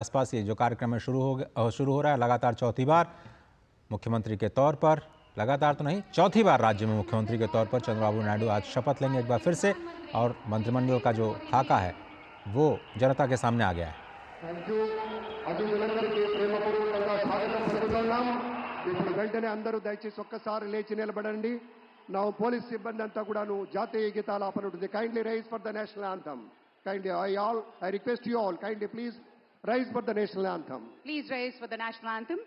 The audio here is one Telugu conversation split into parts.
आसपास ये जो कार्यक्रम है शुरू हो रहा है लगातार चौथी बार मुख्यमंत्री के तौर पर, लगातार तो नहीं चौथी बार राज्य में मुख्यमंत्री के तौर पर चंद्रबाबू नायडू आज शपथ लेंगे एक बार फिर से, और मंत्रिमंडल का जो खाका है वो जनता के सामने आ गया है। ఇప్పుడు వెంటనే అందరూ దయచేసి ఒక్కసారి లేచి నిలబడండి. నా పోలీస్ సిబ్బంది అంతా కూడాను జాతీయ గీతాలు ఆపనుంటుంది. Kindly rise for the national anthem. Kindly I request you all kindly please rise for the national anthem. Please rise for the national anthem.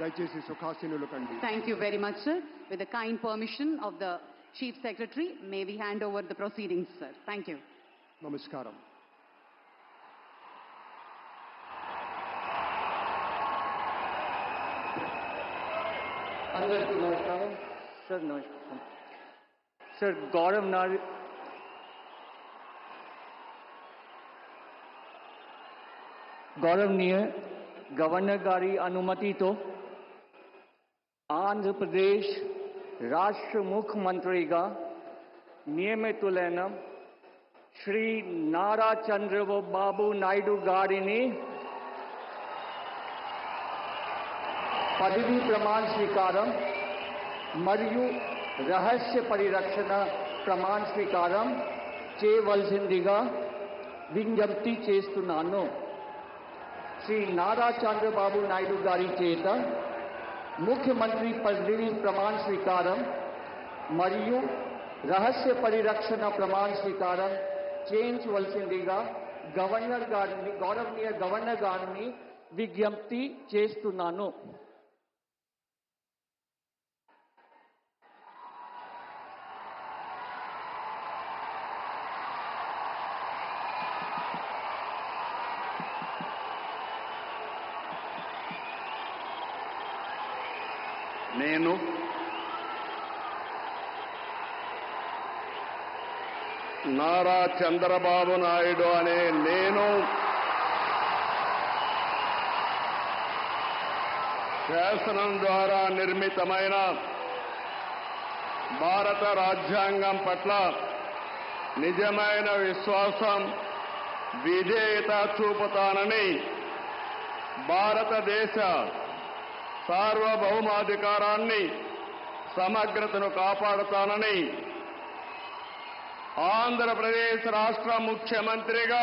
దయచేసి సుఖాసీనులు కండి. Thank you very much, sir. With the kind permission of the Chief Secretary, may we hand over the proceedings, sir. Thank you. నమస్కారం. అందరికీ నమస్కారం. సార్ నమస్కారం. సార్ गौरवनीय गवर्नर गारी अनुमति तो आंध्र प्रदेश राष्ट्र मुख्यमंत्री का नियमितुलैन श्री नारा चंद्रबाबु नायडू गारिनी पदवी प्रमाण स्वीकारम मरियु रहस्य परिरक्षण प्रमाण स्वीकारम చేయవలసిందిగా విజ్ఞప్తి చేస్తున్నాను. శ్రీ నారా చంద్రబాబు నాయుడు గారి చేత ముఖ్యమంత్రి పదవి ప్రమాణ స్వీకారం మరియు రహస్య పరిరక్షణ ప్రమాణ స్వీకారం చేయించవలసిందిగా గౌరవనీయ గవర్నర్ గారిని విజ్ఞప్తి చేస్తున్నాను. నేను నారా చంద్రబాబు నాయుడు అనే నేను శాసనం ద్వారా నిర్మితమైన భారత రాజ్యాంగం పట్ల నిజమైన విశ్వాసం విధేయత చూపుతానని, భారతదేశ సార్వభౌమాధికారాన్ని సమగ్రతను కాపాడుతానని, ఆంధ్రప్రదేశ్ రాష్ట్ర ముఖ్యమంత్రిగా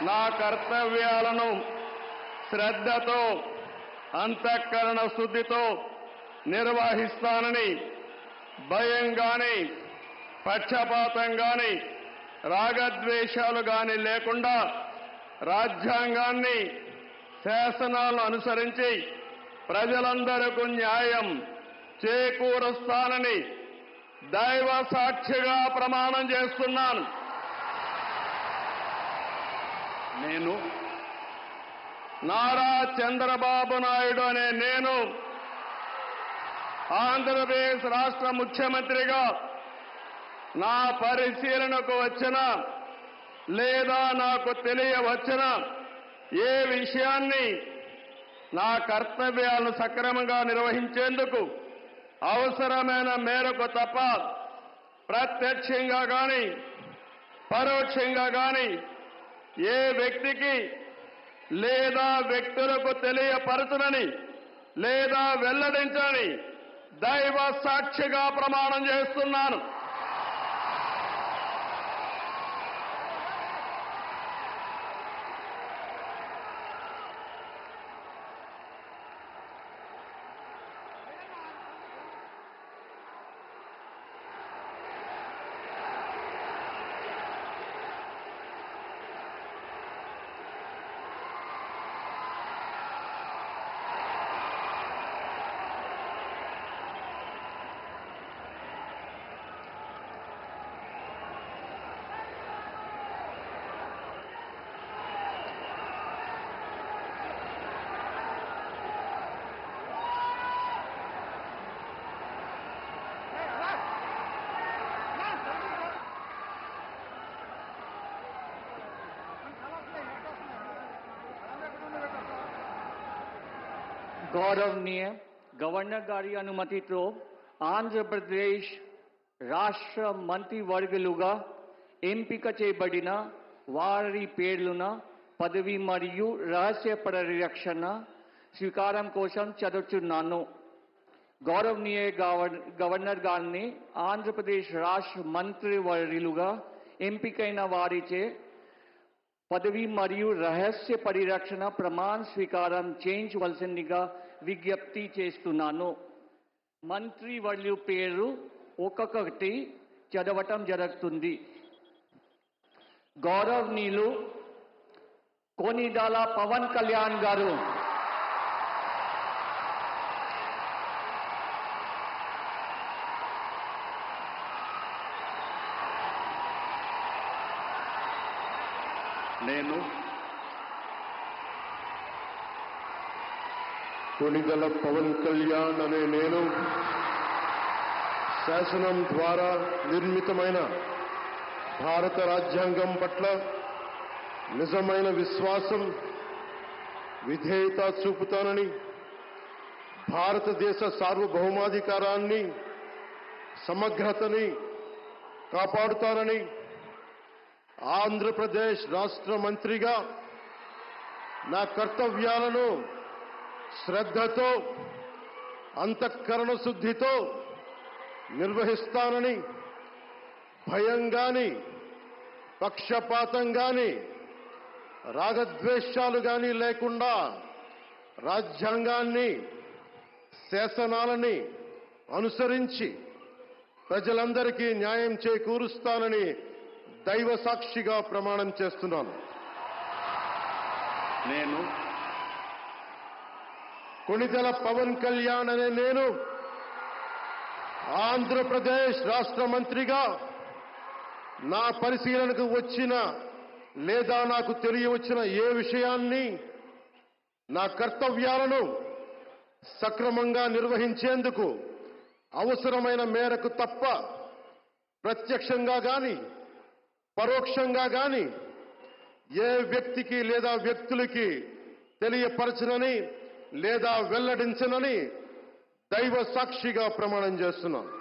నా కర్తవ్యాలను శ్రద్ధతో అంతఃకరణ శుద్ధితో నిర్వహిస్తానని, భయం గాని పక్షపాతం గాని రాగద్వేషాలు గాని లేకుండా రాజ్యాంగాన్ని శాసనాలను అనుసరించి ప్రజలందరికీ న్యాయం చేకూరుస్తానని దైవ సాక్షిగా ప్రమాణం చేస్తున్నాను. నేను నారా చంద్రబాబు నాయుడు అనే నేను ఆంధ్రప్రదేశ్ రాష్ట్ర ముఖ్యమంత్రిగా నా పరిశీలనకు వచ్చిన లేదా నాకు తెలియవచ్చిన ఏ విషయాన్ని నా కర్తవ్యాలను సక్రమంగా నిర్వహించేందుకు అవసరమైన మేరకు తప్ప ప్రత్యక్షంగా గాని పరోక్షంగా గాని ఏ వ్యక్తికి లేదా వ్యక్తులకు తెలియపరచునని లేదా వెల్లడించని దైవ సాక్షిగా ప్రమాణం చేస్తున్నాను. గౌరవనీయ గవర్నర్ గారి అనుమతితో ఆంధ్రప్రదేశ్ రాష్ట్ర మంత్రివర్గులుగా ఎంపిక చేయబడిన వారి పేర్లున పదవి మరియు రహస్య పరిరక్షణ స్వీకారం కోసం చదువుతున్నాను. గౌరవనీయ గవర్నర్ గారిని ఆంధ్రప్రదేశ్ రాష్ట్ర మంత్రివర్యులుగా ఎంపికైన వారిచే పదవి మరియు రహస్య పరిరక్షణ ప్రమాణ స్వీకారం చేయించవలసిందిగా విజ్ఞప్తి చేస్తున్నాను. మంత్రివర్యుల పేరు ఒక్కొక్కటి చదవటం జరుగుతుంది. గౌరవనీయులు కొనిదాల పవన్ కళ్యాణ్ గారు, నేను కొనిదల పవన్ కళ్యాణ్ అనే నేను శాసనం ద్వారా నిర్మితమైన భారత రాజ్యాంగం పట్ల నిజమైన విశ్వాసం, విధేయత చూపుతానని, భారతదేశ సార్వభౌమాధికారాన్ని, సమగ్రతని కాపాడుతానని, ఆంధ్రప్రదేశ్ రాష్ట్ర మంత్రిగా నా కర్తవ్యాలను శ్రద్ధతో, అంతఃకరణ శుద్ధితో నిర్వహిస్తానని, భయం గాని, పక్షపాతం గాని, రాగద్వేషాలు గాని లేకుండా రాజ్యాంగాన్ని, శాసనాలని అనుసరించి ప్రజలందరికీ న్యాయం చేకూరుస్తానని దైవ సాక్షిగా ప్రమాణం చేస్తున్నాను. నేను కొనిదెల పవన్ కళ్యాణ్ అనే నేను ఆంధ్రప్రదేశ్ రాష్ట్ర మంత్రిగా నా పరిశీలనకు వచ్చిన లేదా నాకు తెలియవచ్చిన ఏ విషయాన్ని, నా కర్తవ్యాలను సక్రమంగా నిర్వహించేందుకు అవసరమైన మేరకు తప్ప ప్రత్యక్షంగా గాని పరోక్షంగా గాని ఏ వ్యక్తికి లేదా వ్యక్తులకి తెలియపరచనని లేదా వెల్లడించనని దైవ సాక్షిగా ప్రమాణం చేస్తున్నాను.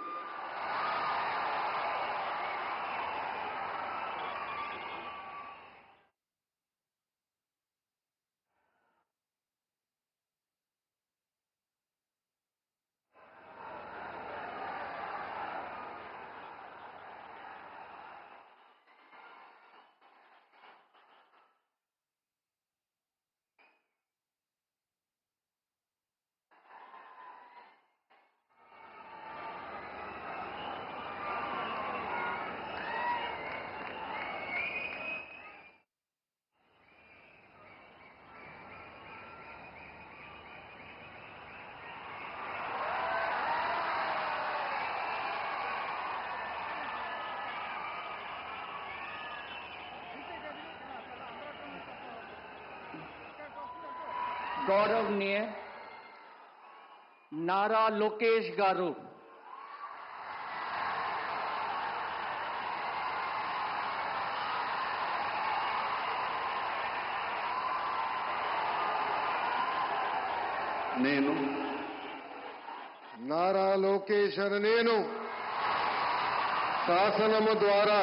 గౌరవనీయ నారా లోకేష్ గారు, నేను నారా లోకేష్ అని నేను శాసనము ద్వారా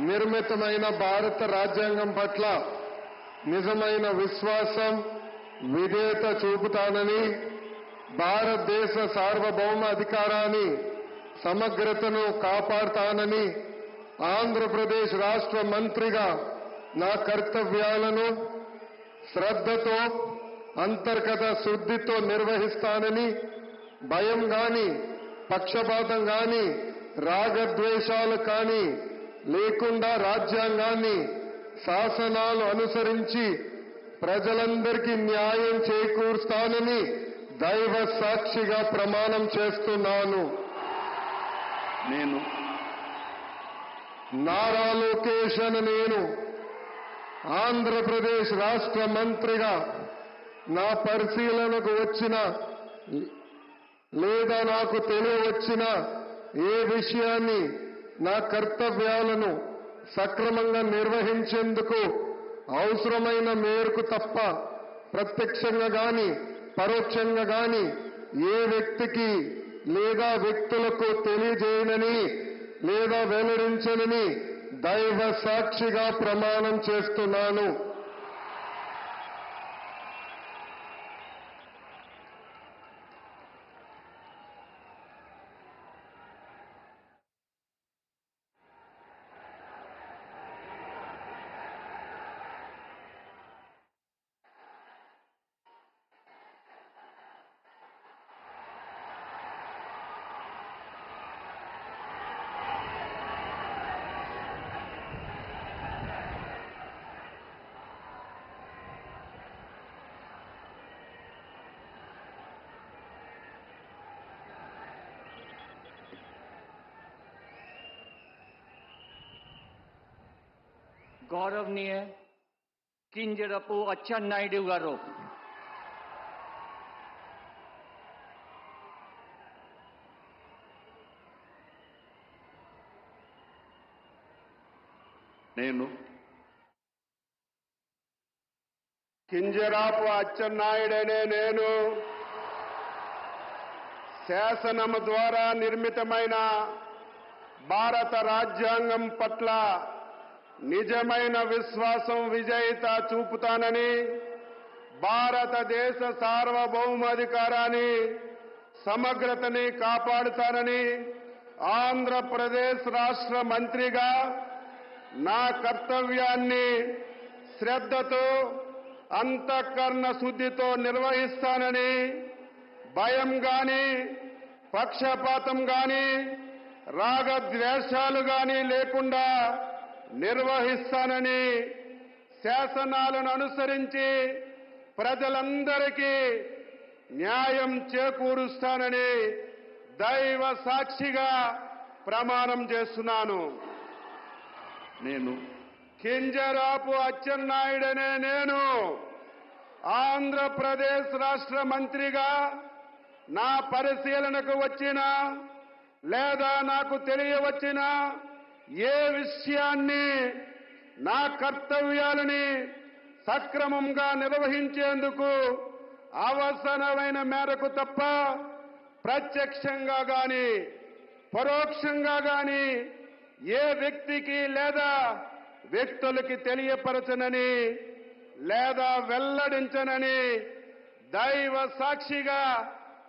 నిర్మితమైన భారత రాజ్యాంగం పట్ల నిజమైన విశ్వాసం, విధేయత చూపుతానని, భారతదేశ సార్వభౌమ అధికారాన్ని, సమగ్రతను కాపాడుతానని, ఆంధ్రప్రదేశ్ రాష్ట్ర మంత్రిగా నా కర్తవ్యాలను శ్రద్ధతో, అంతర్గత శుద్ధితో నిర్వహిస్తానని, భయం గాని, పక్షపాతం గాని, రాగద్వేషాలు కానీ లేకుండా రాజ్యాంగాన్ని, శాసనాలు అనుసరించి ప్రజలందరికీ న్యాయం చేకూరుస్తానని దైవ సాక్షిగా ప్రమాణం చేస్తున్నాను. నేను నారా లోకేష్ అని నేను ఆంధ్రప్రదేశ్ రాష్ట్ర మంత్రిగా నా పరిశీలనకు వచ్చిన లేదా నాకు తెలియవచ్చిన ఏ విషయాన్ని, నా కర్తవ్యాలను సక్రమంగా నిర్వహించేందుకు అవసరమైన మేరకు తప్ప ప్రత్యక్షంగా గాని పరోక్షంగా కానీ ఏ వ్యక్తికి లేదా వ్యక్తులకు తెలియజేయనని లేదా వెల్లడించనని దైవ సాక్షిగా ప్రమాణం చేస్తున్నాను. गौरवनीय किंजरपु अच्చెన్నాయుడు గారు. నేను కింజరాపు అచ్చెన్నాయుడనే నేను శాసనము ద్వారా నిర్మితమైన భారత రాజ్యాంగం పట్ల నిజమైన విశ్వాసం విజేత చూపుతానని, భారతదేశ సార్వభౌమాధికారాన్ని సమగ్రతని కాపాడుతానని, ఆంధ్రప్రదేశ్ రాష్ట్ర మంత్రిగా నా కర్తవ్యాన్ని శ్రద్ధతో అంతఃకరణ శుద్ధితో నిర్వహిస్తానని, భయం గాని పక్షపాతం గాని రాగద్వేషాలు గాని లేకుండా నిర్వహిస్తానని, శాసనాలను అనుసరించి ప్రజలందరికీ న్యాయం చేకూరుస్తానని దైవ సాక్షిగా ప్రమాణం చేస్తున్నాను. నేను కింజరాపు అచ్చెన్నాయుడనే నేను ఆంధ్రప్రదేశ్ రాష్ట్ర మంత్రిగా నా పరిశీలనకు వచ్చిన లేదా నాకు తెలియవచ్చిన ఏ విషయాన్ని నా కర్తవ్యాలని సక్రమంగా నిర్వహించేందుకు అవసరమైన మేరకు తప్ప ప్రత్యక్షంగా గాని పరోక్షంగా గాని ఏ వ్యక్తికి లేదా వ్యక్తులకి తెలియపరచనని లేదా వెల్లడించనని దైవ సాక్షిగా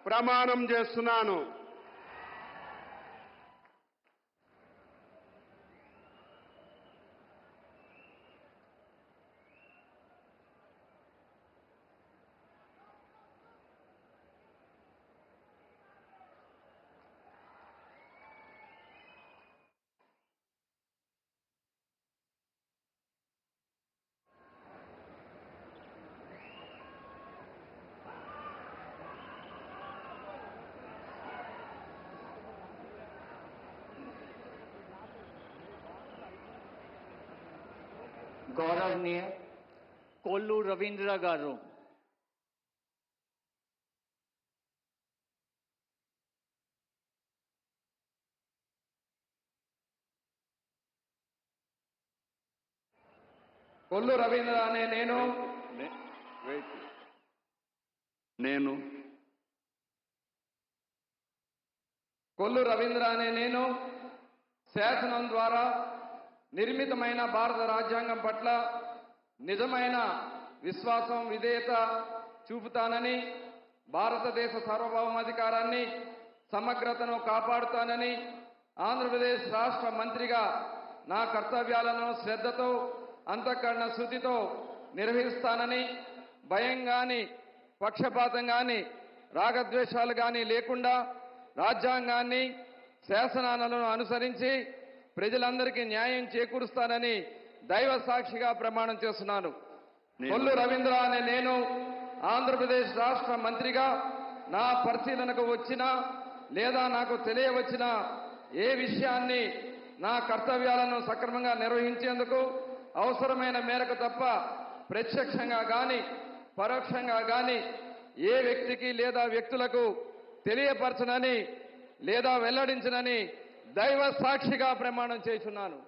ప్రమాణం చేస్తున్నాను. गौरवनीय कोल्लू रवींद्र गारू. కొల్లు రవీంద్ర అనే నేను కొల్లు రవీంద్ర అనే నేను శాసనం ద్వారా నిర్మితమైన భారత రాజ్యాంగం పట్ల నిజమైన విశ్వాసం విధేయత చూపుతానని, భారతదేశ సార్వభౌమాధికారాన్ని సమగ్రతను కాపాడుతానని, ఆంధ్రప్రదేశ్ రాష్ట్ర మంత్రిగా నా కర్తవ్యాలను శ్రద్ధతో అంతఃకరణ శుద్ధితో నిర్వహిస్తానని, భయం గాని పక్షపాతం గాని రాగద్వేషాలు గాని లేకుండా రాజ్యాంగాన్ని శాసనాలను అనుసరించి ప్రజలందరికీ న్యాయం చేకూరుస్తానని దైవ సాక్షిగా ప్రమాణం చేస్తున్నాను. కొల్లు రవీంద్ర అనే నేను ఆంధ్రప్రదేశ్ రాష్ట్ర మంత్రిగా నా పరిశీలనకు వచ్చిన లేదా నాకు తెలియవచ్చిన ఏ విషయాన్ని నా కర్తవ్యాలను సక్రమంగా నిర్వహించేందుకు అవసరమైన మేరకు తప్ప ప్రత్యక్షంగా గాని పరోక్షంగా గాని ఏ వ్యక్తికి లేదా వ్యక్తులకు తెలియపరచనని లేదా వెల్లడించనని దైవ సాక్షిగా ప్రమాణం చేస్తున్నాను.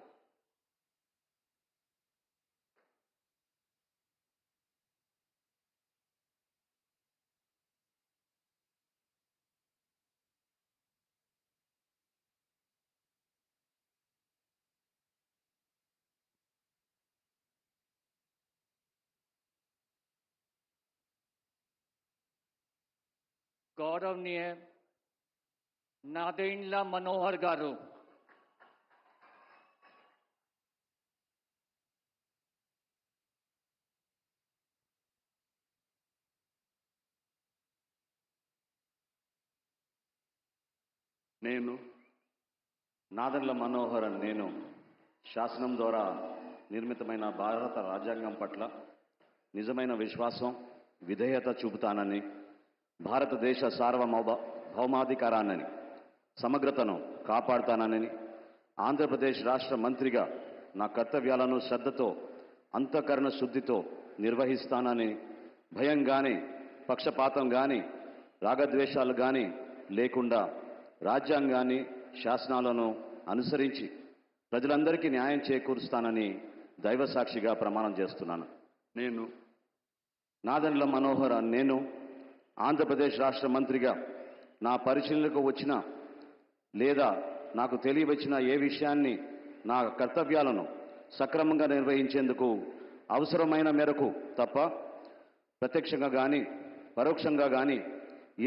గౌరవనీయ నాదెండ్ల మనోహర్ గారు, నేను నాదెండ్ల మనోహర్ నేను శాసనం ద్వారా నిర్మితమైన భారత రాజ్యాంగం పట్ల నిజమైన విశ్వాసం, విధేయత చూపుతానని, భారతదేశ భౌమాధికారాన్ని, సమగ్రతను కాపాడుతానని, ఆంధ్రప్రదేశ్ రాష్ట్ర మంత్రిగా నా కర్తవ్యాలను శ్రద్ధతో, అంతఃకరణ శుద్ధితో నిర్వహిస్తానని, భయం కానీ, పక్షపాతం కానీ, రాగద్వేషాలు కానీ లేకుండా రాజ్యాంగాన్ని, శాసనాలను అనుసరించి ప్రజలందరికీ న్యాయం చేకూరుస్తానని దైవసాక్షిగా ప్రమాణం చేస్తున్నాను. నేను నాదెండ్ల మనోహర్ నేను ఆంధ్రప్రదేశ్ రాష్ట్ర మంత్రిగా నా పరిశీలనకు వచ్చిన లేదా నాకు తెలియవచ్చిన ఏ విషయాన్ని, నా కర్తవ్యాలను సక్రమంగా నిర్వహించేందుకు అవసరమైన మేరకు తప్ప ప్రత్యక్షంగా కానీ పరోక్షంగా కానీ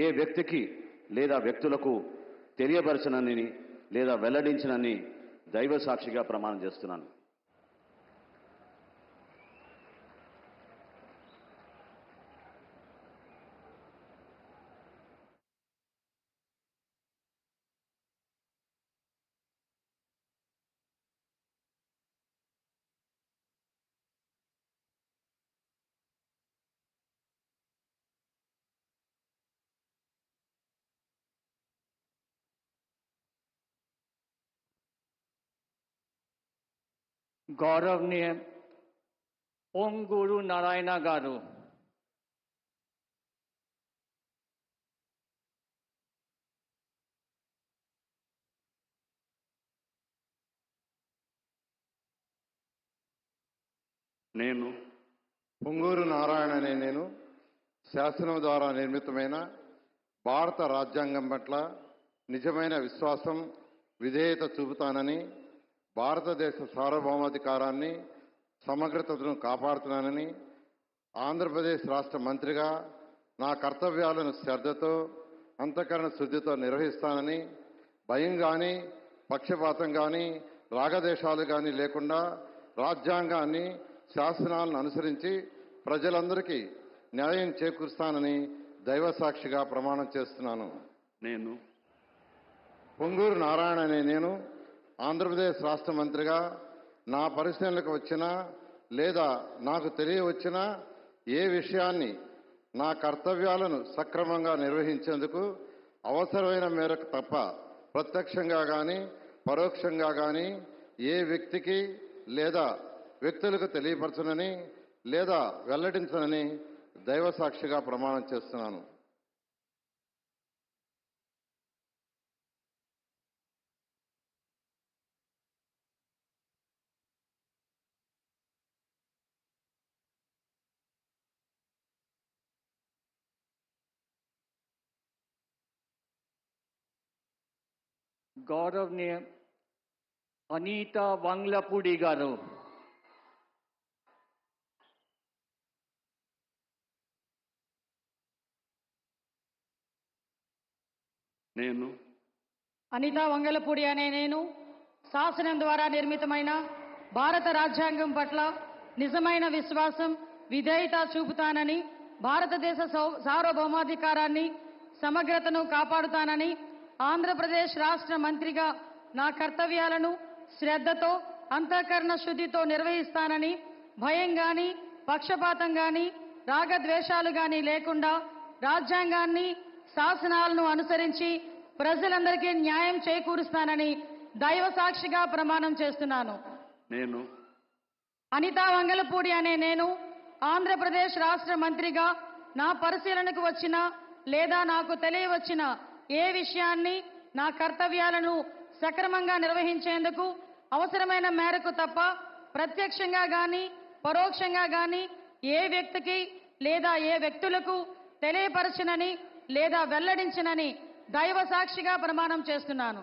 ఏ వ్యక్తికి లేదా వ్యక్తులకు తెలియపరచనని లేదా వెల్లడించనని దైవ సాక్షిగా ప్రమాణం చేస్తున్నాను. గౌరవనీయ పొంగూరు నారాయణ గారు, నేను పొంగూరు నారాయణ అనే నేను శాసనం ద్వారా నిర్మితమైన భారత రాజ్యాంగం పట్ల నిజమైన విశ్వాసం, విధేయత చూపుతానని, భారతదేశ సార్వభౌమాధికారాన్ని, సమగ్రతను కాపాడుతున్నానని, ఆంధ్రప్రదేశ్ రాష్ట్ర మంత్రిగా నా కర్తవ్యాలను శ్రద్ధతో, అంతఃకరణ శుద్ధితో నిర్వహిస్తానని, భయం కానీ, పక్షపాతం కానీ, రాగదేశాలు కానీ లేకుండా రాజ్యాంగాన్ని, శాసనాలను అనుసరించి ప్రజలందరికీ న్యాయం చేకూరుస్తానని దైవసాక్షిగా ప్రమాణం చేస్తున్నాను. నేను పొంగూరు నారాయణ అనే నేను ఆంధ్రప్రదేశ్ రాష్ట్ర మంత్రిగా నా పరిశీలనకు వచ్చిన లేదా నాకు తెలియవచ్చిన ఏ విషయాన్ని, నా కర్తవ్యాలను సక్రమంగా నిర్వహించేందుకు అవసరమైన మేరకు తప్ప ప్రత్యక్షంగా కానీ పరోక్షంగా కానీ ఏ వ్యక్తికి లేదా వ్యక్తులకు తెలియపరచనని లేదా వెల్లడించనని దైవసాక్షిగా ప్రమాణం చేస్తున్నాను. గౌరవనీయ అనితా వంగ్లపూడి గారు, నేను అనితా వంగలపూడి అనే నేను శాసనం ద్వారా నిర్మితమైన భారత రాజ్యాంగం పట్ల నిజమైన విశ్వాసం, విధేయత చూపుతానని, భారతదేశ సార్వభౌమాధికారాన్ని, సమగ్రతను కాపాడుతానని, ఆంధ్రప్రదేశ్ రాష్ట్ర మంత్రిగా నా కర్తవ్యాలను శ్రద్ధతో, అంతఃకరణ శుద్ధితో నిర్వహిస్తానని, భయం కానీ, పక్షపాతం కానీ, రాగద్వేషాలు కానీ లేకుండా రాజ్యాంగాన్ని, శాసనాలను అనుసరించి ప్రజలందరికీ న్యాయం చేకూరుస్తానని దైవ సాక్షిగా ప్రమాణం చేస్తున్నాను. నేను అనితా వంగలపూడి అనే నేను ఆంధ్రప్రదేశ్ రాష్ట్ర మంత్రిగా నా పరిశీలనకు వచ్చిన లేదా నాకు తెలియవచ్చిన ఏ విషయాన్ని, నా కర్తవ్యాలను సక్రమంగా నిర్వహించేందుకు అవసరమైన మేరకు తప్ప ప్రత్యక్షంగా కానీ పరోక్షంగా కానీ ఏ వ్యక్తికి లేదా ఏ వ్యక్తులకు తెలియపరచనని లేదా వెల్లడించనని దైవ సాక్షిగా ప్రమాణం చేస్తున్నాను.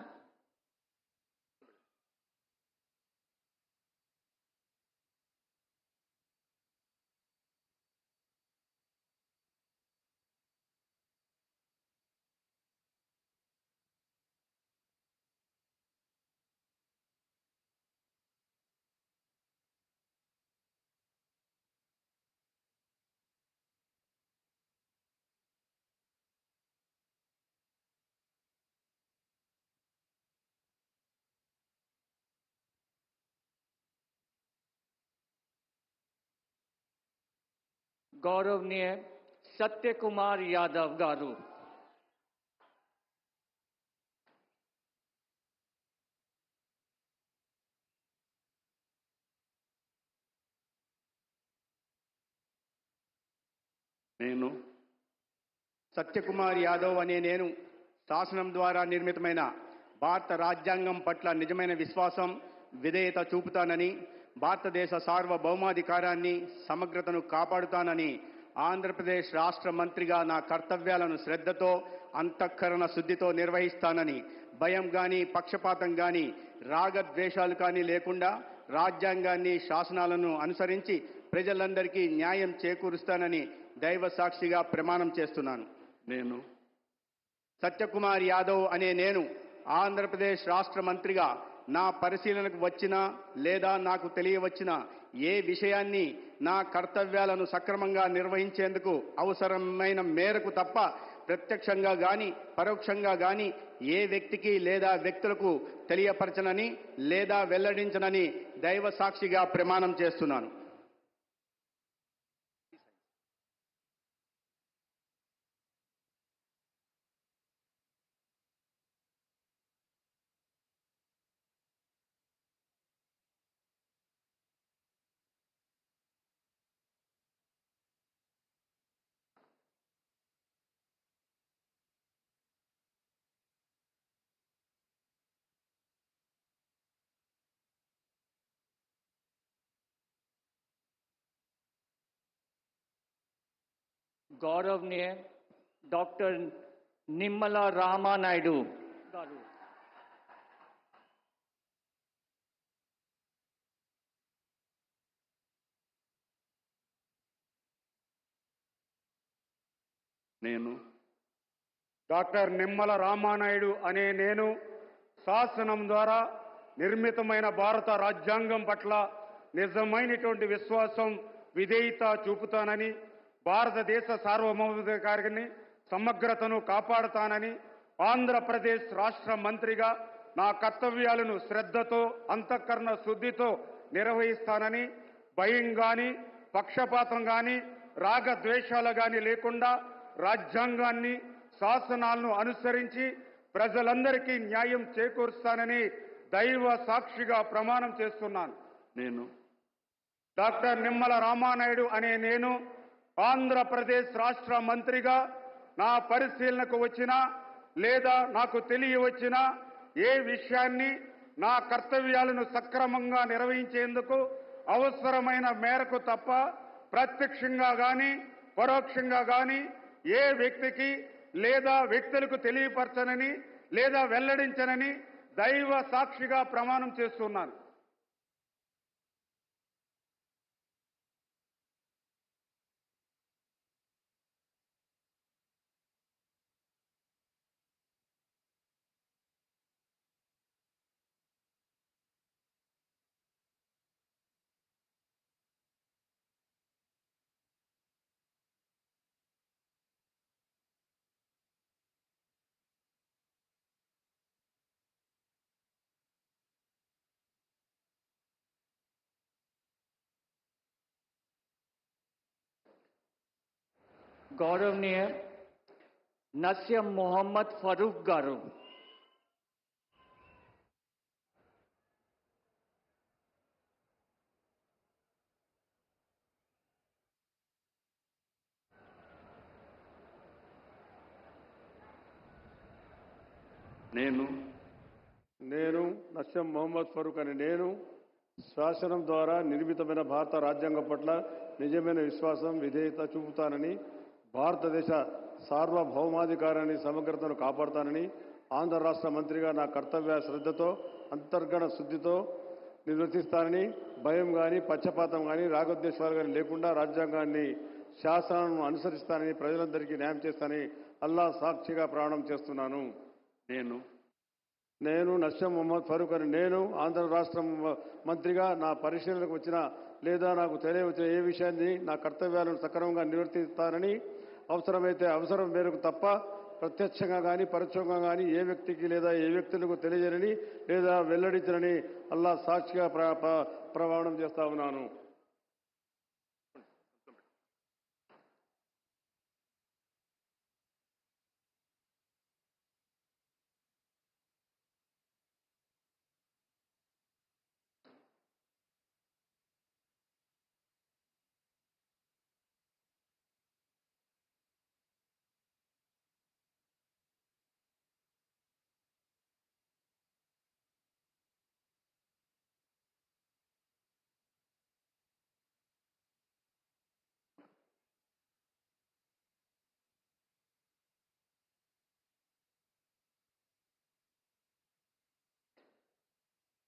గౌరవనీయ సత్యకుమార్ యాదవ్ గారు. నేను సత్యకుమార్ యాదవ్ అనే నేను శాసనం ద్వారా నిర్మితమైన భారత రాజ్యాంగం పట్ల నిజమైన విశ్వాసం, విధేయత చూపుతానని, భారతదేశ సార్వభౌమాధికారాన్ని, సమగ్రతను కాపాడుతానని ఆంధ్రప్రదేశ్ రాష్ట్ర మంత్రిగా నా కర్తవ్యాలను శ్రద్ధతో, అంతఃకరణ శుద్ధితో నిర్వహిస్తానని, భయం కానీ పక్షపాతం కానీ రాగద్వేషాలు కానీ లేకుండా రాజ్యాంగాన్ని, శాసనాలను అనుసరించి ప్రజలందరికీ న్యాయం చేకూరుస్తానని దైవ సాక్షిగా ప్రమాణం చేస్తున్నాను. నేను సత్యకుమార్ యాదవ్ అనే నేను ఆంధ్రప్రదేశ్ రాష్ట్ర మంత్రిగా నా పరిశీలనకు వచ్చినా లేదా నాకు తెలియవచ్చిన ఏ విషయాన్ని నా కర్తవ్యాలను సక్రమంగా నిర్వహించేందుకు అవసరమైన మేరకు తప్ప ప్రత్యక్షంగా గాని పరోక్షంగా గాని ఏ వ్యక్తికి లేదా వ్యక్తులకు తెలియపరచనని లేదా వెల్లడించనని దైవ సాక్షిగా ప్రమాణం చేస్తున్నాను. గౌరవనీయ డాక్టర్ నిమ్మల రామానాయుడు గారు. నేను డాక్టర్ నిమ్మల రామానాయుడు అనే నేను శాసనం ద్వారా నిర్మితమైన భారత రాజ్యాంగం పట్ల నిజమైనటువంటి విశ్వాసం, విధేయత చూపుతానని, భారతదేశ సార్వభౌమాధికారాన్ని, సమగ్రతను కాపాడుతానని, ఆంధ్రప్రదేశ్ రాష్ట్ర మంత్రిగా నా కర్తవ్యాలను శ్రద్ధతో, అంతఃకరణ శుద్ధితో నిర్వహిస్తానని, భయం గాని పక్షపాతం గాని రాగద్వేషాలు గాని లేకుండా రాజ్యాంగాన్ని, శాసనాలను అనుసరించి ప్రజలందరికీ న్యాయం చేకూరుస్తానని దైవ సాక్షిగా ప్రమాణం చేస్తున్నాను. నేను డాక్టర్ నిమ్మల రామానాయుడు అనే నేను ఆంధ్రప్రదేశ్ రాష్ట్ర మంత్రిగా నా పరిశీలనకు వచ్చినా లేదా నాకు తెలియవచ్చినా ఏ విషయాన్ని నా కర్తవ్యాలను సక్రమంగా నిర్వహించేందుకు అవసరమైన మేరకు తప్ప ప్రత్యక్షంగా గాని పరోక్షంగా గాని ఏ వ్యక్తికి లేదా వ్యక్తులకు తెలియపరచనని లేదా వెల్లడించనని దైవ సాక్షిగా ప్రమాణం చేస్తున్నాను. గౌరవనీయ నస్యం మొహమ్మద్ ఫరూక్ గారు. నేను నస్యం మొహమ్మద్ ఫరూక్ అని నేను శాసనం ద్వారా నిర్మితమైన భారత రాజ్యాంగం పట్ల నిజమైన విశ్వాసం, విధేయత చూపుతానని, భారతదేశ సార్వభౌమాధికారాన్ని, సమగ్రతను కాపాడుతానని, ఆంధ్ర రాష్ట్ర మంత్రిగా నా కర్తవ్య శ్రద్ధతో, అంతర్గత శుద్ధితో నిర్వర్తిస్తానని, భయం కానీ పక్షపాతం కానీ రాగద్వేషాలు కానీ లేకుండా రాజ్యాంగాన్ని, శాసనాలను అనుసరిస్తానని, ప్రజలందరికీ న్యాయం చేస్తానని అల్లా సాక్షిగా ప్రమాణం చేస్తున్నాను. నేను నస్యం మొహమ్మద్ ఫరూక్ అని నేను ఆంధ్ర రాష్ట్ర మంత్రిగా నా పరిశీలనకు వచ్చిన లేదా నాకు తెలియవచ్చిన ఏ విషయాన్ని నా కర్తవ్యాలను సక్రమంగా నిర్వర్తిస్తానని, అవసరమైతే అవసరం మేరకు తప్ప ప్రత్యక్షంగా కానీ పరోక్షంగా కానీ ఏ వ్యక్తికి లేదా ఏ వ్యక్తులకు తెలియజేయని లేదా వెల్లడించనని అల్లా సాక్షిగా ప్రమాణం చేస్తా ఉన్నాను.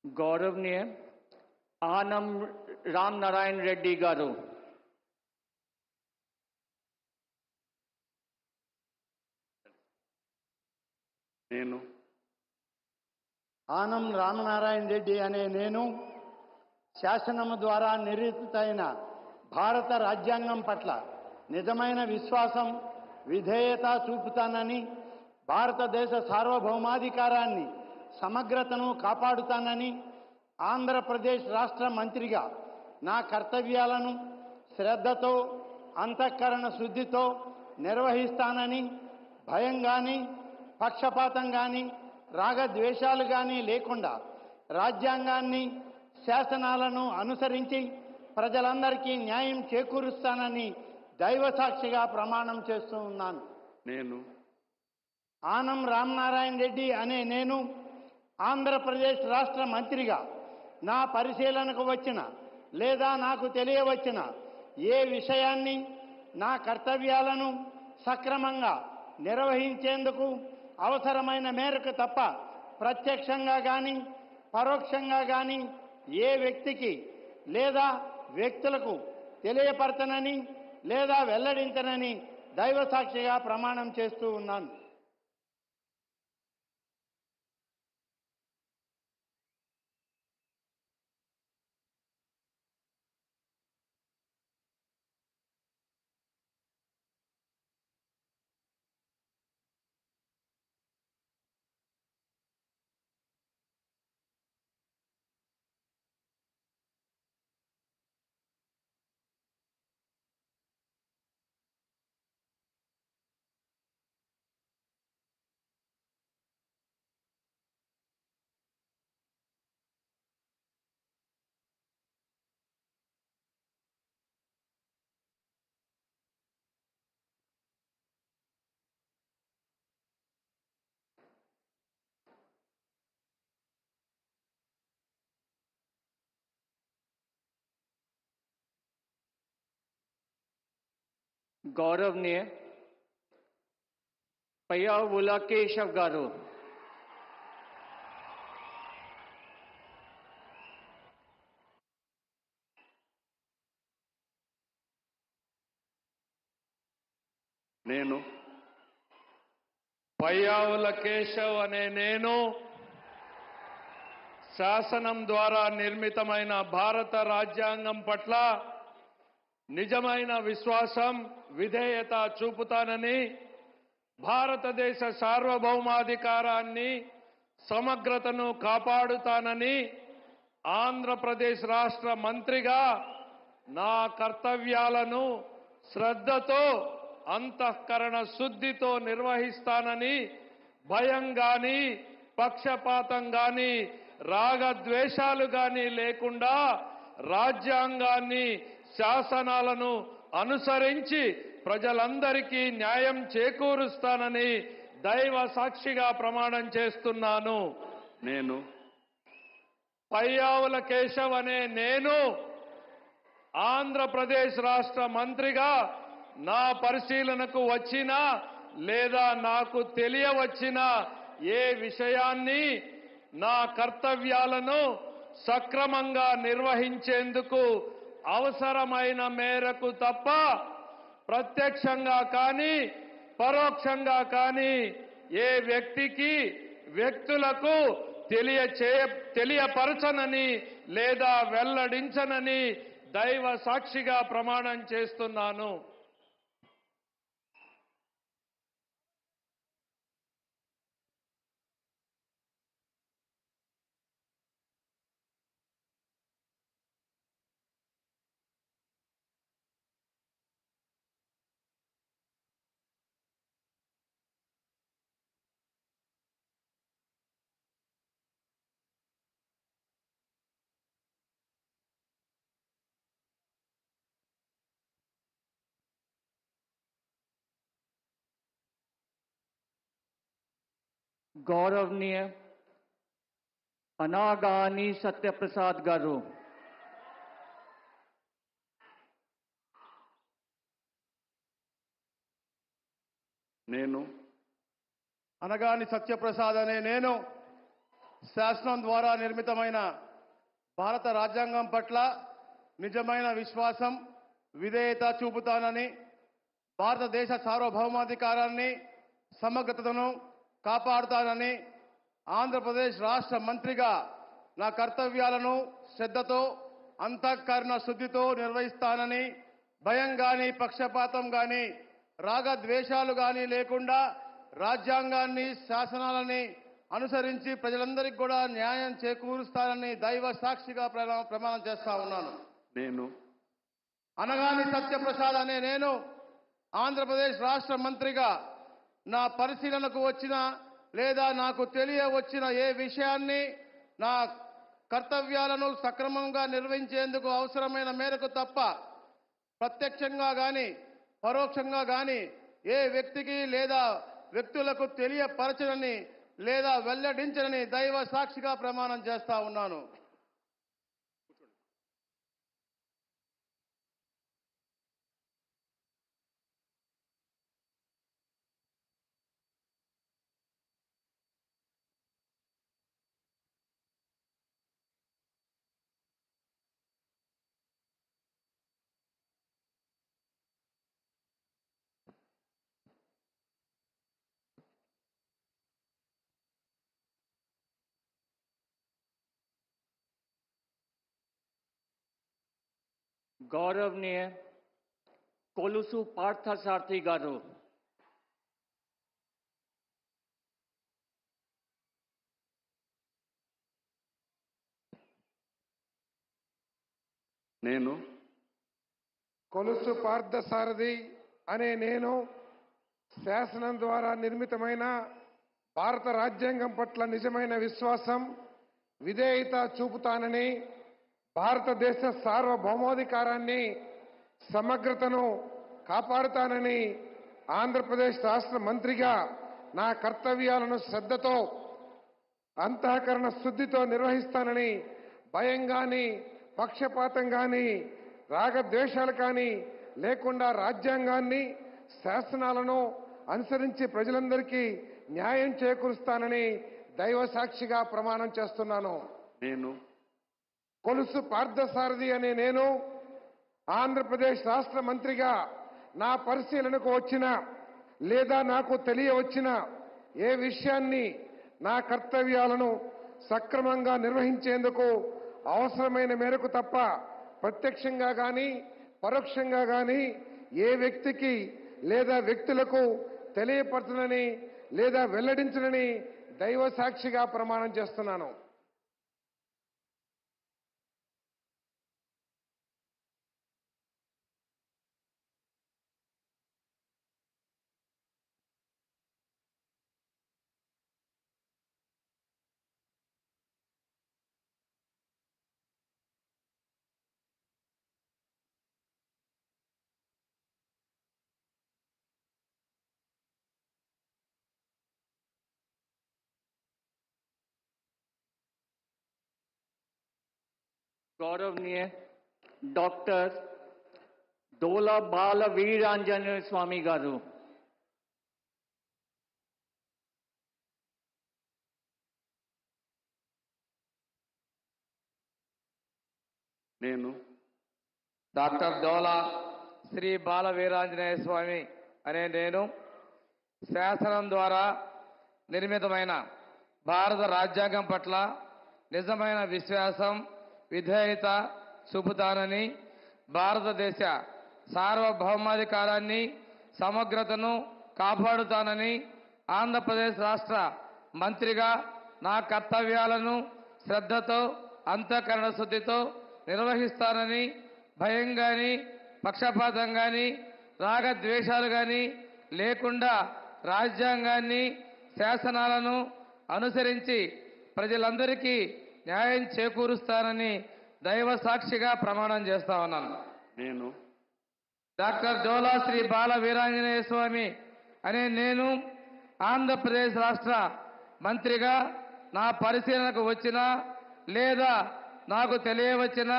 गौरवनीय आनम राम नारायण रेड्डी गारू నేను ఆనం రామనారాయణ రెడ్డి అనే నేను శాసనము ద్వారా నిర్మితమైన భారత రాజ్యాంగం పట్ల నిజమైన విశ్వాసం విధేయత చూపుతానని భారతదేశ సార్వభౌమాధికారాన్ని సమగ్రతను కాపాడుతానని ఆంధ్రప్రదేశ్ రాష్ట్ర మంత్రిగా నా కర్తవ్యాలను శ్రద్ధతో అంతఃకరణ శుద్ధితో నిర్వహిస్తానని భయం కానీ పక్షపాతం కానీ రాగద్వేషాలు కానీ లేకుండా రాజ్యాంగాన్ని శాసనాలను అనుసరించి ప్రజలందరికీ న్యాయం చేకూరుస్తానని దైవసాక్షిగా ప్రమాణం చేస్తూ ఉన్నాను. నేను ఆనం రామనారాయణ రెడ్డి అనే నేను ఆంధ్రప్రదేశ్ రాష్ట్ర మంత్రిగా నా పరిశీలనకు వచ్చిన లేదా నాకు తెలియవచ్చిన ఏ విషయాన్ని నా కర్తవ్యాలను సక్రమంగా నిర్వహించేందుకు అవసరమైన మేరకు తప్ప ప్రత్యక్షంగా కానీ పరోక్షంగా కానీ ఏ వ్యక్తికి లేదా వ్యక్తులకు తెలియపరచనని లేదా వెల్లడించనని దైవసాక్షిగా ప్రమాణం చేస్తూ ఉన్నాను. गौरवनीय पय्यावुला केशव गारू నేను పయ్యావుల కేశవ్ అనే నేను శాసనం ద్వారా నిర్మితమైన భారత రాజ్యాంగం పట్ల నిజమైన విశ్వాసం విధేయత చూపుతానని భారతదేశ సార్వభౌమాధికారాన్ని సమగ్రతను కాపాడుతానని ఆంధ్రప్రదేశ్ రాష్ట్ర మంత్రిగా నా కర్తవ్యాలను శ్రద్ధతో అంతఃకరణ శుద్ధితో నిర్వహిస్తానని భయం గాని పక్షపాతం గాని రాగద్వేషాలు గాని లేకుండా రాజ్యాంగాన్ని శాసనాలను అనుసరించి ప్రజలందరికీ న్యాయం చేకూరుస్తానని దైవ సాక్షిగా ప్రమాణం చేస్తున్నాను. నేను పయ్యావుల కేశవ్ అనే నేను ఆంధ్రప్రదేశ్ రాష్ట్ర మంత్రిగా నా పరిశీలనకు వచ్చిన లేదా నాకు తెలియవచ్చిన ఏ విషయాన్ని నా కర్తవ్యాలను సక్రమంగా నిర్వహించేందుకు అవసరమైన మేరకు తప్ప ప్రత్యక్షంగా కానీ పరోక్షంగా కానీ ఏ వ్యక్తికి వ్యక్తులకు తెలియపరచనని లేదా వెల్లడించనని దైవ సాక్షిగా ప్రమాణం చేస్తున్నాను. गौरवनीय अनागानी सत्यप्रसाद गारू నేను అనగాని సత్యప్రసాద్ అనే నేను శాసనం ద్వారా నిర్మితమైన భారత రాజ్యాంగం పట్ల నిజమైన విశ్వాసం, విధేయత చూపుతానని, భారతదేశ సార్వభౌమాధికారాన్ని, సమగ్రతను కాపాడుతానని, ఆంధ్రప్రదేశ్ రాష్ట్ర మంత్రిగా నా కర్తవ్యాలను శ్రద్ధతో, అంతఃకరణ శుద్ధితో నిర్వహిస్తానని, భయం గాని, పక్షపాతం గాని, రాగద్వేషాలు గాని లేకుండా రాజ్యాంగాన్ని, శాసనాలని అనుసరించి ప్రజలందరికీ కూడా న్యాయం చేకూరుస్తానని దైవ సాక్షిగా ప్రమాణం చేస్తా ఉన్నాను. నేను అనగాని సత్యప్రసాద్ అనే నేను ఆంధ్రప్రదేశ్ రాష్ట్ర మంత్రిగా నా పరిశీలనకు వచ్చిన లేదా నాకు తెలియవచ్చిన ఏ విషయాన్ని నా కర్తవ్యాలను సక్రమంగా నిర్వహించేందుకు అవసరమైన మేరకు తప్ప ప్రత్యక్షంగా గాని పరోక్షంగా గాని ఏ వ్యక్తికి లేదా వ్యక్తులకు తెలియపరచనని లేదా వెల్లడించనని దైవ సాక్షిగా ప్రమాణం చేస్తా ఉన్నాను. गौरवनीय कोलुसु पार्थसारथी गारू, నేను కొలుసు పార్థసారథి అనే నేను శాసనం ద్వారా నిర్మితమైన భారత రాజ్యాంగం పట్ల నిజమైన విశ్వాసం, విధేయత చూపుతానని, భారతదేశ సార్వభౌమాధికారాన్ని, సమగ్రతను కాపాడుతానని, ఆంధ్రప్రదేశ్ రాష్ట్ర మంత్రిగా నా కర్తవ్యాలను శ్రద్ధతో, అంతఃకరణ శుద్ధితో నిర్వహిస్తానని, భయం గాని, పక్షపాతం గాని, రాగద్వేషాలు కానీ లేకుండా రాజ్యాంగాన్ని, శాసనాలను అనుసరించి ప్రజలందరికీ న్యాయం చేకూరుస్తానని దైవ సాక్షిగా ప్రమాణం చేస్తున్నాను. నేను కొలుసు పార్థసారథి అనే నేను ఆంధ్రప్రదేశ్ రాష్ట్ర మంత్రిగా నా పరిశీలనకు వచ్చిన లేదా నాకు తెలియవచ్చిన ఏ విషయాన్ని నా కర్తవ్యాలను సక్రమంగా నిర్వహించేందుకు అవసరమైన మేరకు తప్ప ప్రత్యక్షంగా గాని పరోక్షంగా గాని ఏ వ్యక్తికి లేదా వ్యక్తులకు తెలియపరచనని లేదా వెల్లడించనని దైవ సాక్షిగా ప్రమాణం చేస్తున్నాను. गौरवनीय डॉक्टर डोला बाल वीरांजनेय स्वामी गारू, నేను డాక్టర్ డోలా శ్రీ బాల వీరాంజనేయ స్వామి అనే నేను శాసనం ద్వారా నిర్మితమైన భారత రాజ్యాంగం పట్ల నిజమైన విశ్వాసం, విధేయత చూపుతానని, భారతదేశ సార్వభౌమాధికారాన్ని, సమగ్రతను కాపాడుతానని, ఆంధ్రప్రదేశ్ రాష్ట్ర మంత్రిగా నా కర్తవ్యాలను శ్రద్ధతో, అంతఃకరణ శుద్ధితో నిర్వహిస్తానని, భయం గాని, పక్షపాతం గాని, రాగద్వేషాలు గాని లేకుండా రాజ్యాంగాన్ని, శాసనాలను అనుసరించి ప్రజలందరికీ న్యాయం చేకూరుస్తానని దైవ సాక్షిగా ప్రమాణం చేస్తా ఉన్నాను. నేను డాక్టర్ డోలా శ్రీ బాల వీరాంజనేయ స్వామి అనే నేను ఆంధ్రప్రదేశ్ రాష్ట్ర మంత్రిగా నా పరిశీలనకు వచ్చిన లేదా నాకు తెలియవచ్చిన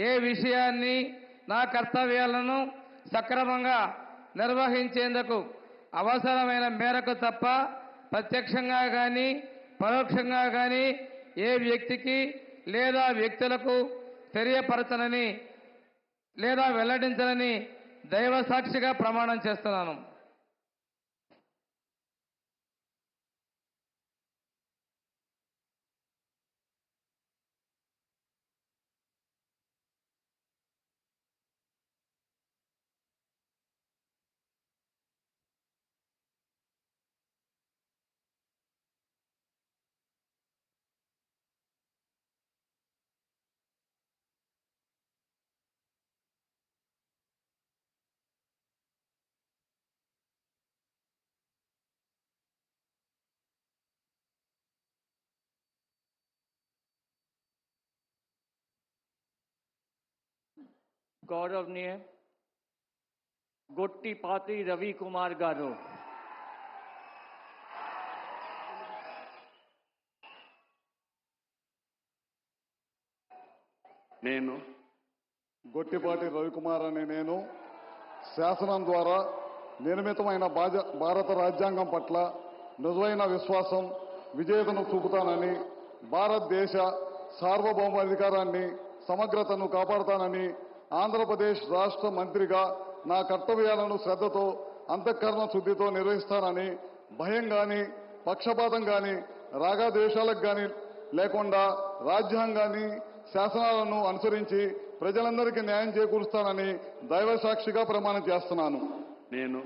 ఏ విషయాన్ని నా కర్తవ్యాలను సక్రమంగా నిర్వహించేందుకు అవసరమైన మేరకు తప్ప ప్రత్యక్షంగా కానీ పరోక్షంగా కానీ ఏ వ్యక్తికి లేదా వ్యక్తులకు తెలియపరచనని లేదా వెల్లడించనని దైవ సాక్షిగా ప్రమాణం చేస్తున్నాను. गौरवनीय गोट्टीपाती रवि कुमार गारू, నేను గొట్టిపాటి రవికుమార్ అనే నేను శాసనం ద్వారా నిర్మితమైన భారత రాజ్యాంగం పట్ల నిజమైన విశ్వాసం విధేయతను చూపుతానని, భారతదేశ సార్వభౌమాధికారాన్ని సమగ్రతను కాపాడుతానని, ఆంధ్రప్రదేశ్ రాష్ట్ర మంత్రిగా నా కర్తవ్యాలను శ్రద్ధతో అంతఃకరణ శుద్ధితో నిర్వహిస్తానని, భయం కానీ పక్షపాతం కానీ రాగద్వేషాలకు కానీ లేకుండా రాజ్యాంగాన్ని శాసనాలను అనుసరించి ప్రజలందరికీ న్యాయం చేకూరుస్తానని దైవ సాక్షిగా ప్రమాణం చేస్తున్నాను. నేను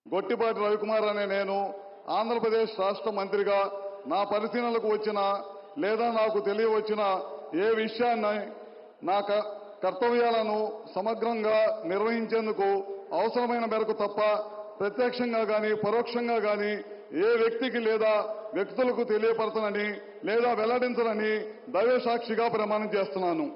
గొట్టిపాటి రవికుమార్ అనే నేను ఆంధ్రప్రదేశ్ రాష్ట్ర మంత్రిగా నా పరిశీలనలకు వచ్చిన లేదా నాకు తెలియవచ్చిన ఏ విషయాన్ని నా కర్తవ్యాలను సమగ్రంగా నిర్వహించేందుకు అవసరమైన మేరకు తప్ప ప్రత్యక్షంగా కానీ పరోక్షంగా కానీ ఏ వ్యక్తికి లేదా వ్యక్తులకు తెలియపరచనని లేదా వెల్లడించనని దైవ సాక్షిగా ప్రమాణం చేస్తున్నాను.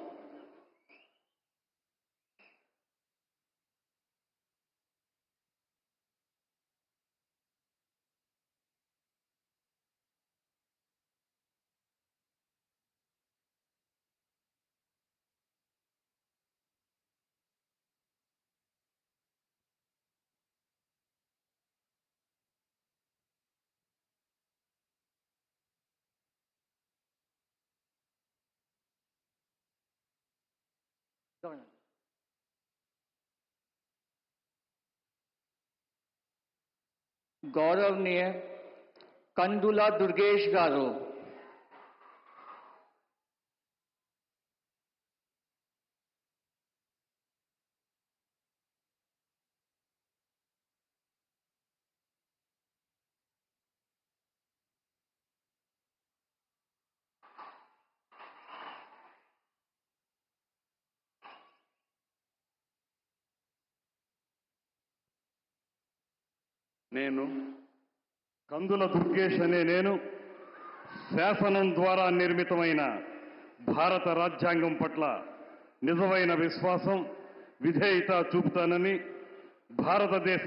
गौरवनीय कंदुला दुर्गेश गारू, నేను కందుల దుర్గేష్ అనే నేను శాసనం ద్వారా నిర్మితమైన భారత రాజ్యాంగం పట్ల నిజమైన విశ్వాసం విధేయత చూపుతానని, భారతదేశ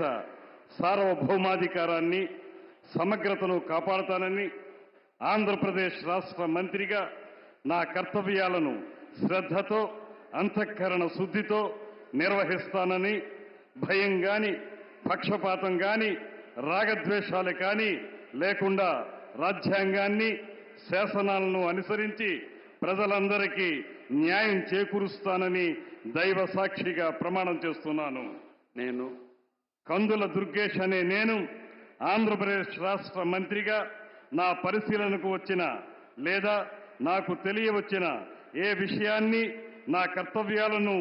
సార్వభౌమాధికారాన్ని సమగ్రతను కాపాడుతానని, ఆంధ్రప్రదేశ్ రాష్ట్ర మంత్రిగా నా కర్తవ్యాలను శ్రద్ధతో అంతఃకరణ శుద్ధితో నిర్వహిస్తానని, భయం గాని పక్షపాతం గాని రాగద్వేషాలు కానీ లేకుండా రాజ్యాంగాన్ని శాసనాలను అనుసరించి ప్రజలందరికీ న్యాయం చేకూరుస్తానని దైవ సాక్షిగా ప్రమాణం చేస్తున్నాను. నేను కందుల దుర్గేష్ అనే నేను ఆంధ్రప్రదేశ్ రాష్ట్ర మంత్రిగా నా పరిశీలనకు వచ్చిన లేదా నాకు తెలియవచ్చిన ఏ విషయాన్ని నా కర్తవ్యాలను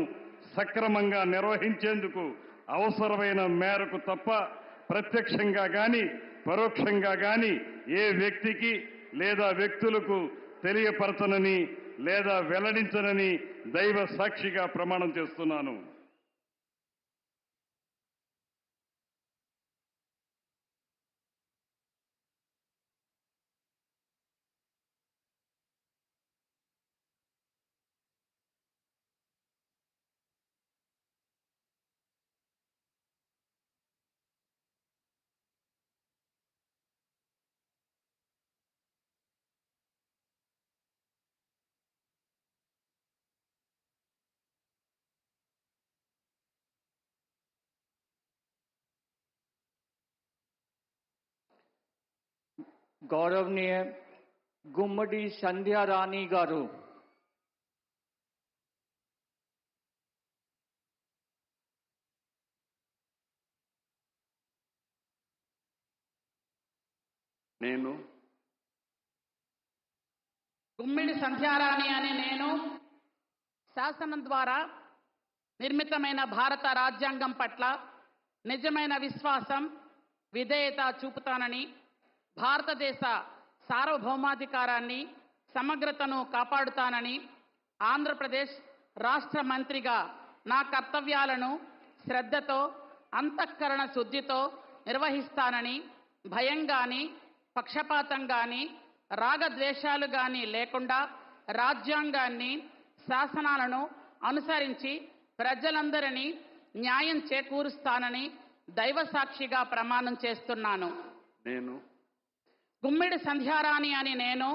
సక్రమంగా నిర్వహించేందుకు అవసరమైన మేరకు తప్ప ప్రత్యక్షంగా కానీ పరోక్షంగా కానీ ఏ వ్యక్తికి లేదా వ్యక్తులకు తెలియపరచనని లేదా వెల్లడించనని దైవ సాక్షిగా ప్రమాణం చేస్తున్నాను. गौरवनीय గుమ్మడి సంధ్యారాణి గారు, నేను గుమ్మిడి సంధ్యారాణి అనే నేను శాసనం ద్వారా నిర్మితమైన భారత రాజ్యాంగం పట్ల నిజమైన విశ్వాసం, విధేయత చూపుతానని, భారతదేశ సార్వభౌమాధికారాన్ని, సమగ్రతను కాపాడుతానని, ఆంధ్రప్రదేశ్ రాష్ట్ర మంత్రిగా నా కర్తవ్యాలను శ్రద్ధతో, అంతఃకరణ శుద్ధితో నిర్వహిస్తానని, భయం గాని, పక్షపాతం గాని, రాగద్వేషాలు గాని లేకుండా రాజ్యాంగాన్ని, శాసనాలను అనుసరించి ప్రజలందరినీ న్యాయం చేకూరుస్తానని దైవ సాక్షిగా ప్రమాణం చేస్తున్నాను. నేను గుమ్మిడి సంధ్యారాణి అని నేను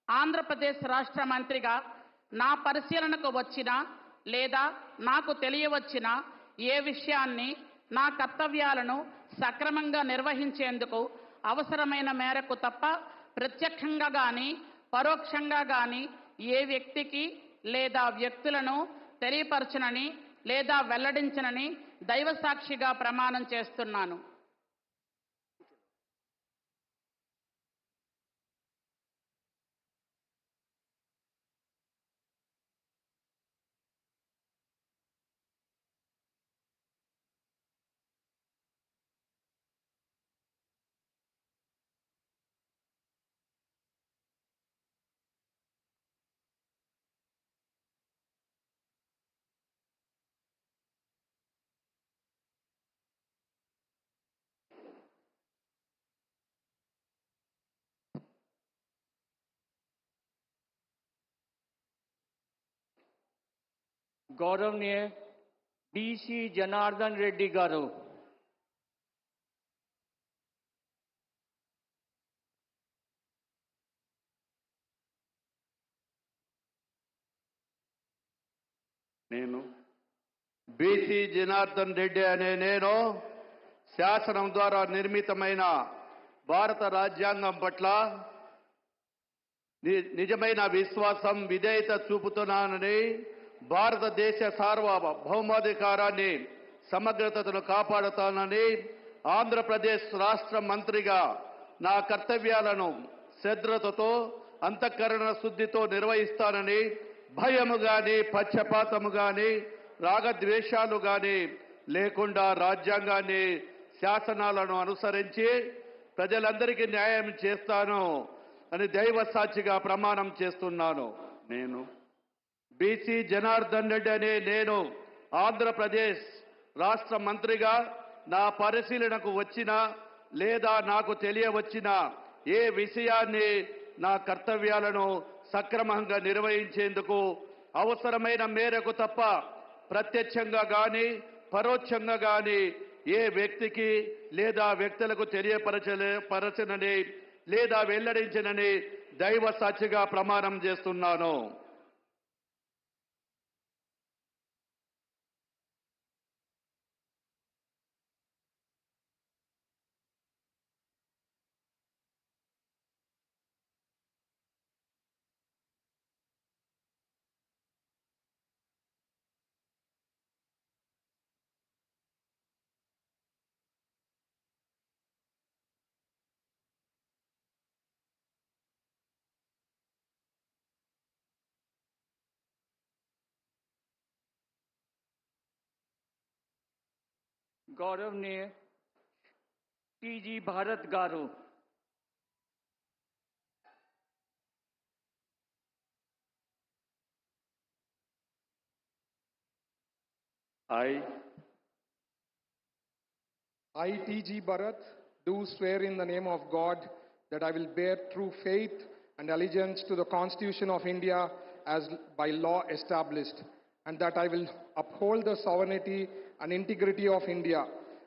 ఆంధ్రప్రదేశ్ రాష్ట్ర మంత్రిగా నా పరిశీలనకు వచ్చిన లేదా నాకు తెలియవచ్చిన ఏ విషయాన్ని, నా కర్తవ్యాలను సక్రమంగా నిర్వహించేందుకు అవసరమైన మేరకు తప్ప ప్రత్యక్షంగా గాని పరోక్షంగా గాని ఏ వ్యక్తికి లేదా వ్యక్తులను తెలియపరచనని లేదా వెల్లడించనని దైవ సాక్షిగా ప్రమాణం చేస్తున్నాను. గౌరవనీయ బీసీ జనార్దన్ రెడ్డి గారు, నేను బీసీ జనార్దన్ రెడ్డి అనే నేను శాసనం ద్వారా నిర్మితమైన భారత రాజ్యాంగం పట్ల నిజమైన విశ్వాసం, విధేయత చూపుతున్నానని, భారతదేశ సార్వభౌమాధికారాన్ని, సమగ్రతను కాపాడుతానని, ఆంధ్రప్రదేశ్ రాష్ట్ర మంత్రిగా నా కర్తవ్యాలను శ్రద్ధతో, అంతఃకరణ శుద్ధితో నిర్వహిస్తానని, భయము గాని, పక్షపాతము గాని, రాగద్వేషాలు గాని లేకుండా రాజ్యాంగాన్ని, శాసనాలను అనుసరించి ప్రజలందరికీ న్యాయం చేస్తాను అని దైవ సాక్షిగా ప్రమాణం చేస్తున్నాను. నేను బీసీ జనార్దన్ రెడ్డి అనే నేను ఆంధ్రప్రదేశ్ రాష్ట్ర మంత్రిగా నా పరిశీలనకు వచ్చిన లేదా నాకు తెలియవచ్చిన ఏ విషయాన్ని, నా కర్తవ్యాలను సక్రమంగా నిర్వహించేందుకు అవసరమైన మేరకు తప్ప ప్రత్యక్షంగా గాని పరోక్షంగా గాని ఏ వ్యక్తికి లేదా వ్యక్తులకు తెలియపరచనని లేదా వెల్లడించనని దైవ సాక్షిగా ప్రమాణం చేస్తున్నాను. గౌరవనీయ టీజీ భారత్ గారు, I, T.G. Bharat, do swear in the name of God that I will bear true faith and allegiance to the Constitution of India as by law established, and that I will uphold the sovereignty and integrity of India,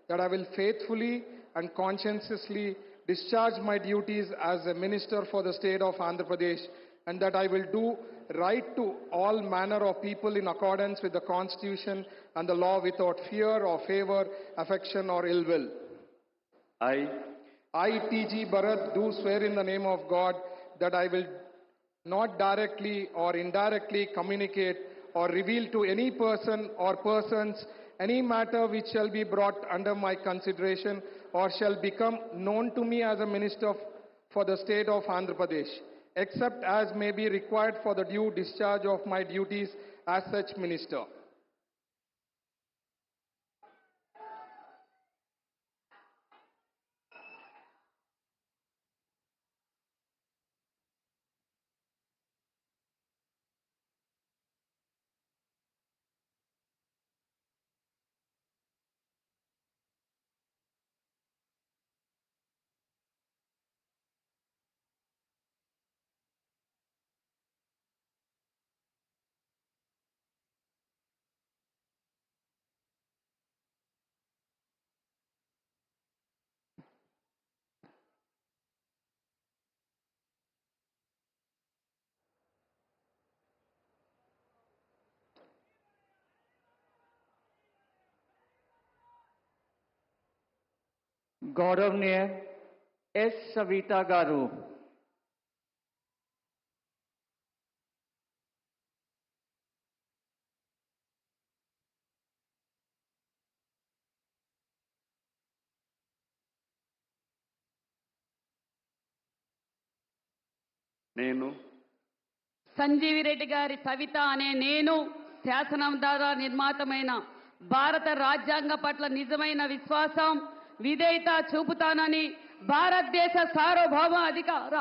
that I will faithfully and conscientiously discharge my duties as a minister for the state of Andhra Pradesh, and that I will do right to all manner of people in accordance with the Constitution and the law without fear or favor, affection or ill will. I, T.G. Bharat, do swear in the name of God that I will not directly or indirectly communicate or reveal to any person or persons any matter which shall be brought under my consideration or shall become known to me as a minister for the state of Andhra Pradesh, except as may be required for the due discharge of my duties as such minister. गौरवनीय एस सविता गारू। నేను సంజీవి రెడ్డి గారి సవిత అనే నేను శాసనం ద్వారా నిర్మాతమైన భారత రాజ్యాంగ పట్ల నిజమైన విశ్వాసం విధేయత చూపుతానని భారతదేశ సార్వభౌమ అధికార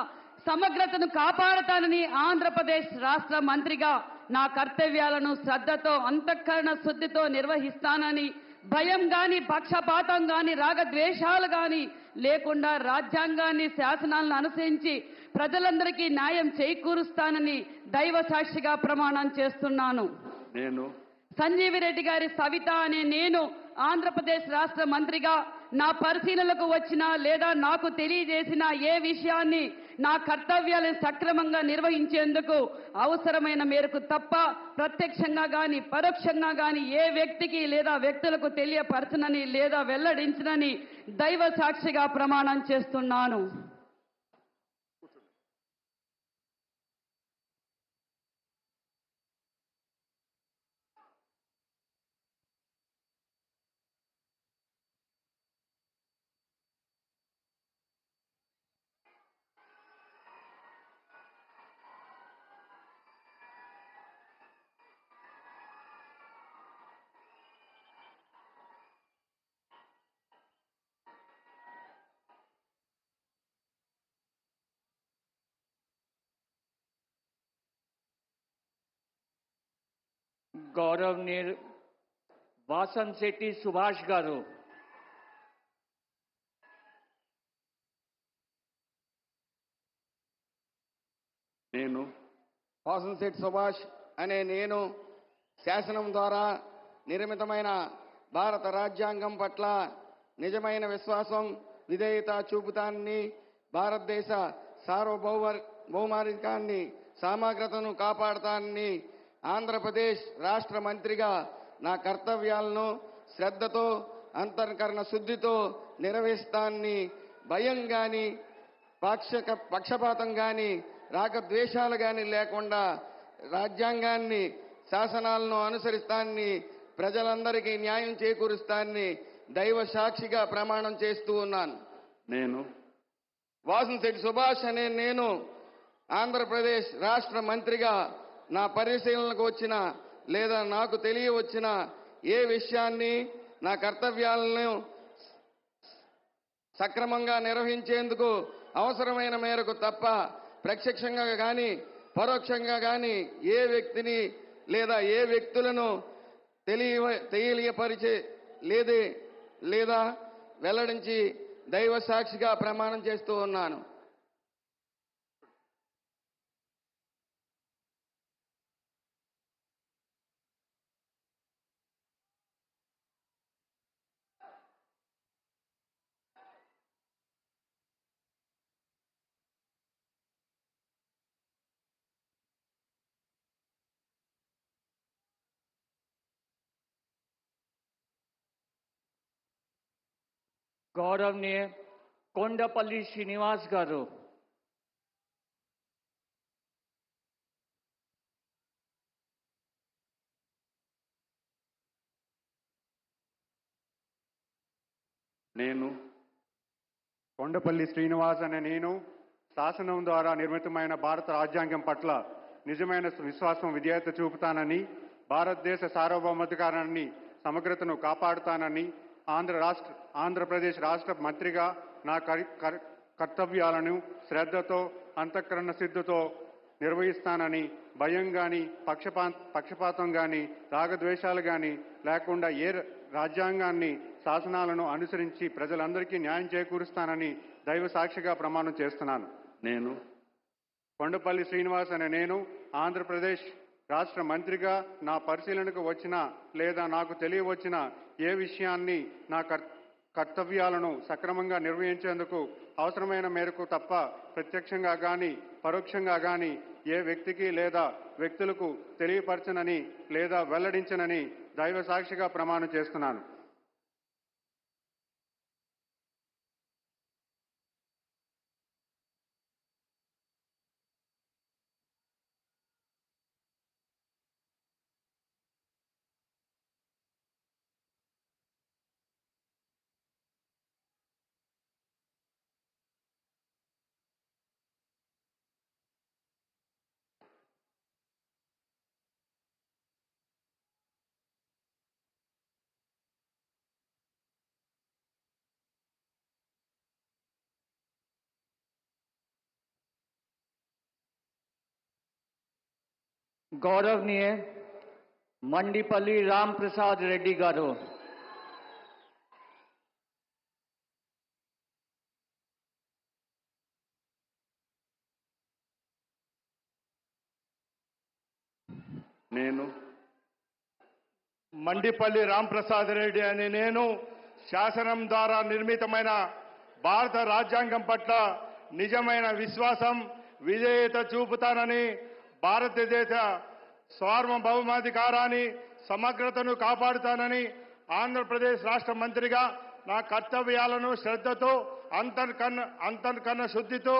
సమగ్రతను కాపాడుతానని ఆంధ్రప్రదేశ్ రాష్ట్ర మంత్రిగా నా కర్తవ్యాలను శ్రద్ధతో అంతఃకరణ శుద్ధితో నిర్వహిస్తానని భయం గాని పక్షపాతం గాని రాగద్వేషాలు గాని లేకుండా రాజ్యాంగాన్ని శాసనాలను అనుసరించి ప్రజలందరికీ న్యాయం చేకూరుస్తానని దైవ సాక్షిగా ప్రమాణం చేస్తున్నాను. నేను సంజీవి రెడ్డి గారి సవిత అనే నేను ఆంధ్రప్రదేశ్ రాష్ట్ర మంత్రిగా నా పరిశీలనకు వచ్చిన లేదా నాకు తెలియజేసిన ఏ విషయాన్ని నా కర్తవ్యాలను సక్రమంగా నిర్వహించేందుకు అవసరమైన మేరకు తప్ప ప్రత్యక్షంగా గాని పరోక్షంగా గాని ఏ వ్యక్తికి లేదా వ్యక్తులకు తెలియపరచనని లేదా వెల్లడించనని దైవ సాక్షిగా ప్రమాణం చేస్తున్నాను. गौरवनीय वासन शेट्टी सुभाष गारू। నేను వాసంశెట్టి సుభాష్ అనే నేను శాసనం ద్వారా నిర్మితమైన భారత రాజ్యాంగం పట్ల నిజమైన విశ్వాసం విధేయత చూపుతానని భారతదేశ సార్వభౌమాధికారాన్ని సమగ్రతను కాపాడుతానని ఆంధ్రప్రదేశ్ రాష్ట్ర మంత్రిగా నా కర్తవ్యాలను శ్రద్ధతో అంతఃకరణ శుద్ధితో నిర్వహిస్తానని భయం గాని పక్షపాతం గాని రాగద్వేషాలు గాని లేకుండా రాజ్యాంగాన్ని శాసనాలను అనుసరిస్తానని ప్రజలందరికీ న్యాయం చేకూరుస్తానని దైవ సాక్షిగా ప్రమాణం చేస్తూ ఉన్నాను. నేను వాసంశెట్టి సుభాష్ అనే నేను ఆంధ్రప్రదేశ్ రాష్ట్ర మంత్రిగా నా పరిశీలనకు వచ్చిన లేదా నాకు తెలియవచ్చిన ఏ విషయాన్ని నా కర్తవ్యాలను సక్రమంగా నిర్వహించేందుకు అవసరమైన మేరకు తప్ప ప్రత్యక్షంగా కానీ పరోక్షంగా కానీ ఏ వ్యక్తిని లేదా ఏ వ్యక్తులను తెలియపరిచే లేదా వెల్లడించి దైవ సాక్షిగా ప్రమాణం చేస్తూ ఉన్నాను. गौरवनीय कोंडपल्ली श्रीनिवास गारू। నేను కొండపల్లి శ్రీనివాస్ అనే నేను శాసనం ద్వారా నిర్మితమైన భారత రాజ్యాంగం పట్ల నిజమైన విశ్వాసం విధేయత చూపుతానని, భారతదేశ సార్వభౌమాధికారాన్ని సమగ్రతను కాపాడుతానని, ఆంధ్రప్రదేశ్ రాష్ట్ర మంత్రిగా నా కర్తవ్యాలను శ్రద్ధతో అంతఃకరణ సిద్ధతో నిర్వహిస్తానని, భయం కానీ పక్షపాతం కానీ రాగద్వేషాలు కానీ లేకుండా రాజ్యాంగాన్ని శాసనాలను అనుసరించి ప్రజలందరికీ న్యాయం చేకూరుస్తానని దైవ సాక్షిగా ప్రమాణం చేస్తున్నాను. నేను కొండపల్లి శ్రీనివాస్ అనే నేను ఆంధ్రప్రదేశ్ రాష్ట్ర మంత్రిగా నా పరిశీలనకు వచ్చిన లేదా నాకు తెలియవచ్చిన ఏ విషయాన్ని నా కర్తవ్యాలను సక్రమంగా నిర్వహించేందుకు అవసరమైన మేరకు తప్ప ప్రత్యక్షంగా కానీ పరోక్షంగా కానీ ఏ వ్యక్తికి లేదా వ్యక్తులకు తెలియపరచనని లేదా వెల్లడించనని దైవ సాక్షిగా ప్రమాణం చేస్తున్నాను. गौरवनीय मंडीपल्ली राम प्रसाद रेड्डी गारू, నేను మండిపల్లి రాంప్రసాద్ రెడ్డి అనే నేను శాసనం ద్వారా నిర్మితమైన భారత రాజ్యాంగం పట్ల నిజమైన విశ్వాసం విధేయత చూపుతానని, భారతదేశ సార్వభౌమాధికారాన్ని సమగ్రతను కాపాడుతానని, ఆంధ్రప్రదేశ్ రాష్ట్ర మంత్రిగా నా కర్తవ్యాలను శ్రద్ధతో అంతర్కన్న శుద్ధితో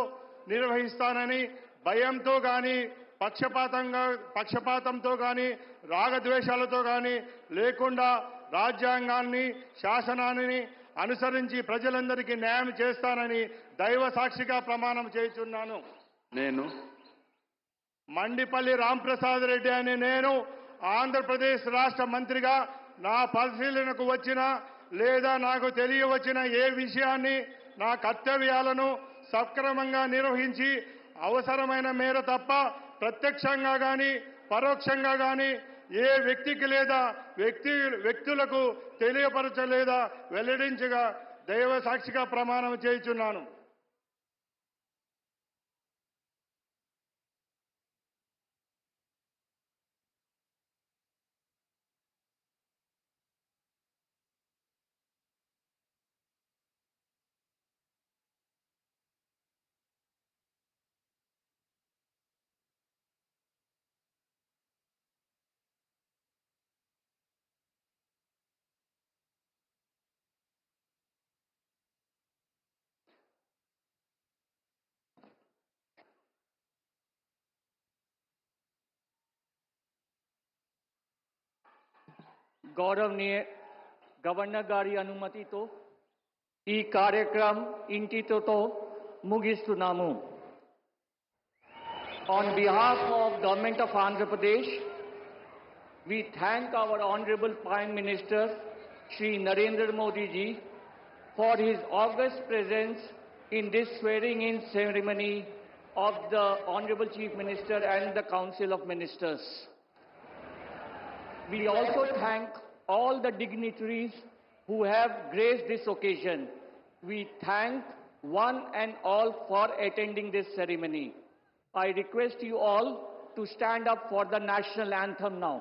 నిర్వహిస్తానని, భయంతో కానీ పక్షపాతంతో కానీ రాగద్వేషాలతో కానీ లేకుండా రాజ్యాంగాన్ని శాసనాన్ని అనుసరించి ప్రజలందరికీ న్యాయం చేస్తానని దైవ సాక్షిగా ప్రమాణం చేస్తున్నాను. నేను మండిపల్లి రాంప్రసాద్ రెడ్డి అనే నేను ఆంధ్రప్రదేశ్ రాష్ట్ర మంత్రిగా నా పరిశీలనకు వచ్చిన లేదా నాకు తెలియవచ్చిన ఏ విషయాన్ని నా కర్తవ్యాలను సక్రమంగా నిర్వహించి అవసరమైన మేర తప్ప ప్రత్యక్షంగా కానీ పరోక్షంగా కానీ ఏ వ్యక్తికి లేదా వ్యక్తులకు తెలియపరచలేదా వెల్లడించగా దైవ సాక్షిగా ప్రమాణం చేయుచున్నాను. गौरवनीय गवर्नर गारी अनुमति तो ఈ కార్యక్రమం ఇంటితో ముగిస్తున్నాము. On behalf of Government of Andhra Pradesh, we thank our Honorable Prime Minister Shri Narendra Modi ji for his august presence in this swearing-in ceremony of the Honorable Chief Minister and the Council of Ministers. We also thank all the dignitaries who have graced this occasion. We thank one and all for attending this ceremony. I request you all to stand up for the national anthem now.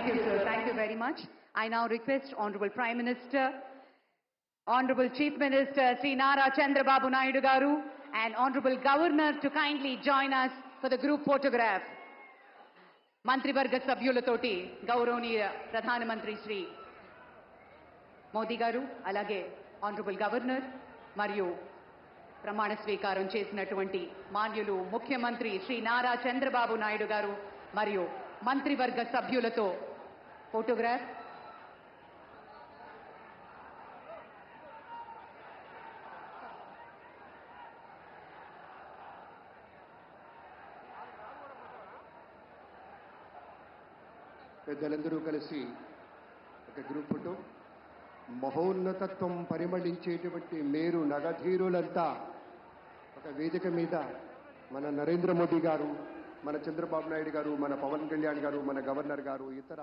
Thank you, sir. Thank you very much. I now request Honorable Prime Minister, Honorable Chief Minister Sri Nara Chandrababu Naidu Garu and Honorable Governor to kindly join us for the group photograph. మంత్రివర్గ సభ్యులతోటి గౌరవనీయ ప్రధానమంత్రి శ్రీ మోదీ గారు, అలాగే ఆనరబుల్ గవర్నర్ మరియు ప్రమాణ స్వీకారం చేసినటువంటి మాన్యులు ముఖ్యమంత్రి శ్రీ నారా చంద్రబాబు నాయుడు గారు మరియు మంత్రివర్గ సభ్యులతో ఫోటోగ్రాఫ్. పెద్దలందరూ కలిసి ఒక గ్రూప్ ఫోటో. మహోన్నతత్వం పరిమళించేటువంటి మేరు నగధీరులంతా ఒక వేదిక మీద మన నరేంద్ర మోదీ గారు, మన చంద్రబాబు నాయుడు గారు, మన పవన్ కళ్యాణ్ గారు, మన గవర్నర్ గారు, ఇతర